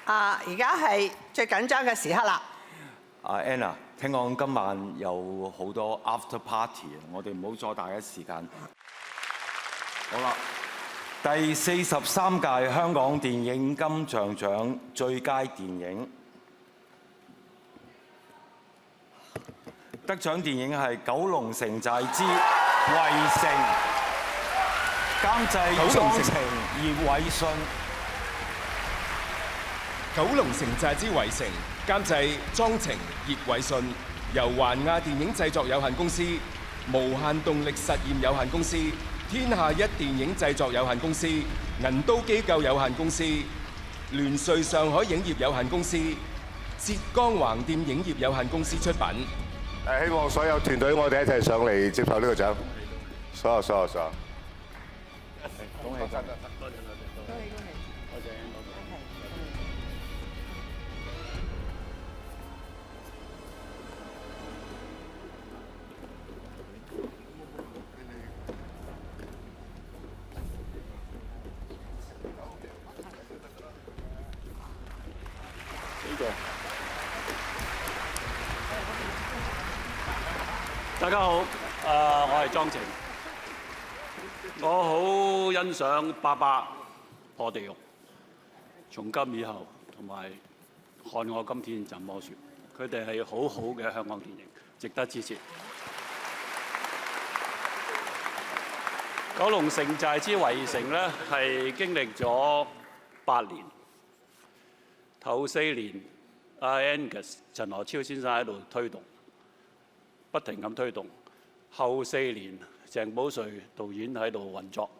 而家係最緊張嘅時刻啦。Anna， 聽講今晚有好多 after party， 我哋唔好阻大家時間。好啦，第43屆香港電影金像獎最佳電影得獎電影係《九龍城寨之圍城》，監製莊晴、葉偉信。《九龍城寨之圍城》監製莊晴、葉偉信，由環亞電影製作有限公司、無限動力實驗有限公司、天下一電影製作有限公司、銀都機構有限公司、聯瑞上海影業有限公司、浙江橫店影業有限公司出品。希望所有團隊我哋一齊上嚟接受呢個獎。所有。恭喜！大家好，我係莊晴，我好欣賞爸爸破地獄、從今以後同埋看我今天怎麼說，佢哋係好好嘅香港電影，值得支持。九龍城寨之圍城呢係經歷咗8年，頭4年Angus 陳河超先生喺度推動。不停咁推動，後4年鄭保瑞導演喺度運作，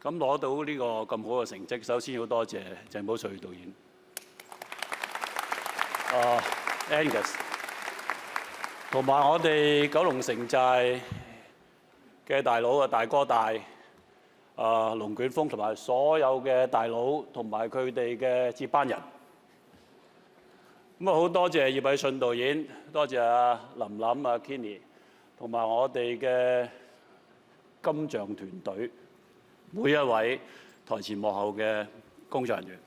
咁攞到呢個咁好嘅成績，首先要多謝鄭保瑞導演。Angus 同埋我哋九龍城寨嘅大佬大哥大龍捲風同埋所有嘅大佬同埋佢哋嘅接班人。咁好多謝葉偉信導演，多謝林琳、Kenny， 同埋我哋嘅金像團隊，每一位台前幕後嘅工作人員。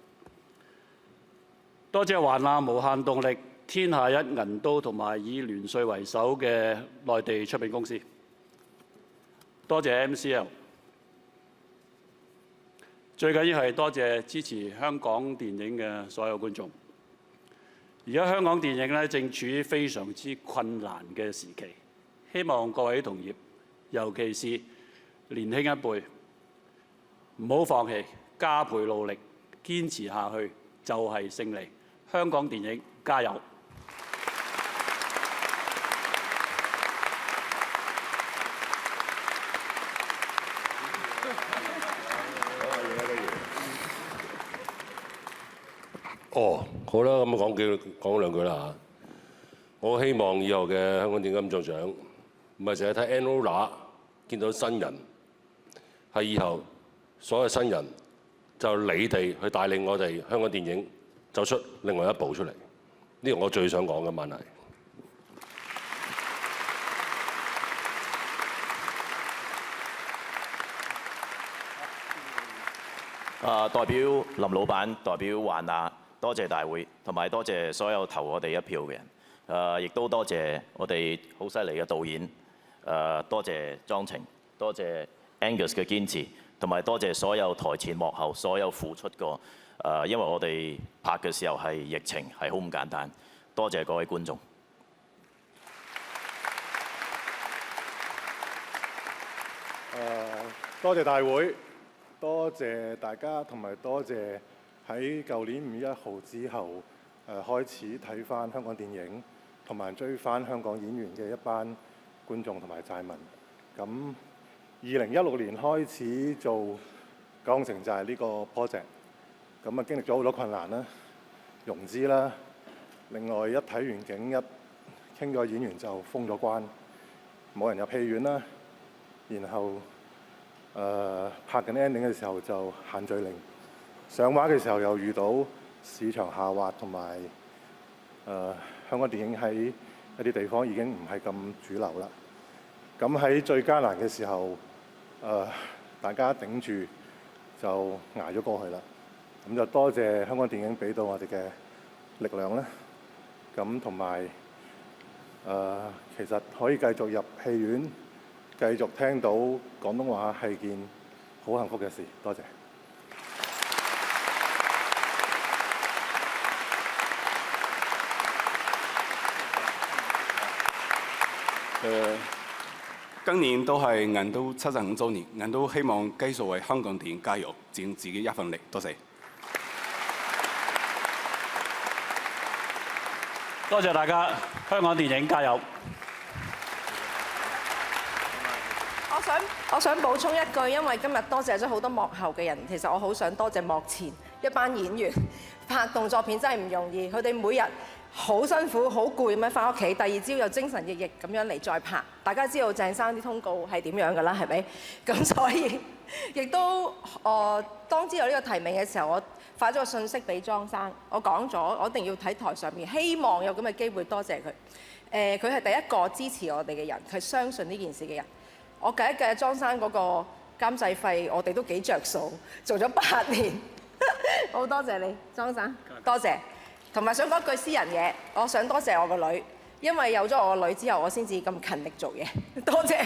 多謝環亞無限動力、天下一銀都同埋以聯瑞為首嘅內地出品公司。多謝 MCL。最緊要係多謝支持香港電影嘅所有觀眾。而家香港電影咧正處於非常之困難嘅時期，希望各位同業，尤其是年輕一輩，唔好放棄，加倍努力，堅持下去就係勝利。香港電影加油！好啦，咁講兩句啦嚇。我希望以後嘅香港電影金像獎唔係淨係睇 Anora 見到新人，係以後所有新人就你哋去帶領我哋香港電影走出另外一步出嚟。呢個我最想講嘅問題。代表林老闆，代表環亞，多謝大會，同埋多謝所有投我哋一票嘅人。亦都多謝我哋好犀利嘅導演。多謝莊晴，多謝 Angus 嘅堅持，同埋多謝所有台前幕後所有付出過。因為我哋拍嘅時候係疫情，係好唔簡單。多謝各位觀眾。多謝大會。多謝大家，同埋多謝喺舊年5月1號之後開始睇翻香港電影，同埋追翻香港演員嘅一班觀眾同埋寨民。咁2016年開始做九龍城寨呢個 project， 咁經歷咗好多困難啦，融資啦，另外一睇完景一傾咗演員就封咗關，冇人入戲院啦，然後拍緊 ending 嘅時候就限聚令，上畫嘅時候又遇到市場下滑，同埋香港電影喺一啲地方已經唔係咁主流啦。咁喺最艱難嘅時候，大家頂住就捱咗過去啦。咁就多謝香港電影俾到我哋嘅力量啦。咁同埋其實可以繼續入戲院，繼續聽到廣東話係件好幸福嘅事。多謝。今年都係銀都75週年，銀都希望繼續為香港電影加油，盡自己一份力。多謝。多謝大家，香港電影加油！我想補充一句，因為今日多謝咗好多幕後嘅人，其實我好想多謝幕前一班演員。拍動作片真係唔容易，佢哋每日好辛苦、好攰咁樣翻屋企，第二朝又精神奕奕咁樣嚟再拍。大家知道鄭生啲通告係點樣㗎啦，係咪？咁所以亦都當知道呢個提名嘅時候，我發咗個信息俾莊生，我講咗我一定要睇台上面，希望有咁嘅機會多謝佢。佢係第一個支持我哋嘅人，係相信呢件事嘅人。我計一計莊生嗰個監製費，我哋都幾着數，做咗8年。好多謝你，莊生，多謝。同埋想講句私人嘢，我想多謝我個女，因為有咗我個女之後，我先至咁勤力做嘢。多謝。